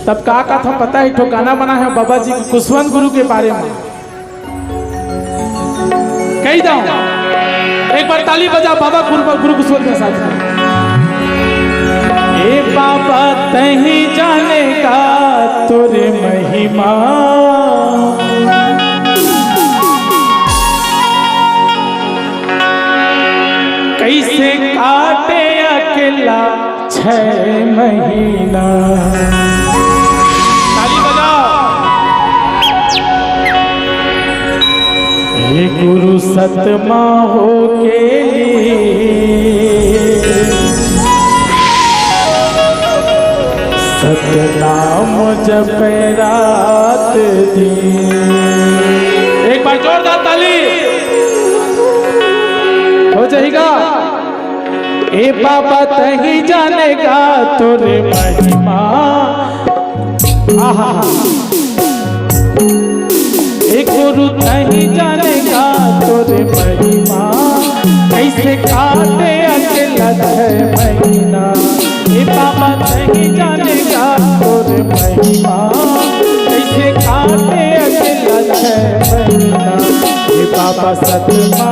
तब का था पता है, ठोकाना बना है बाबा जी कुशवंत गुरु के बारे में। कही जाओ एक बार ताली बजा बाबा गुरु कुशवंत के साथ। ए बाबा तही जाने का तोरे महिमा, कैसे काटे अकेला 6 महीना। ताली बजाओ। ये गुरु सतमा हो के लिए सतनाम जप रात दिन। एक बार जोरदार ताली हो जाएगा। ए बाबा तही जानेगा तोरे महिमा, आहा ए गुरु तही जानेगा तोरे महिमा, कैसे काटे अकेला 6 महीना। ए बाबा तही जानेगा तोरे महिमा, कैसे काटे अकेला 6 महीना। ए बाबा सतमा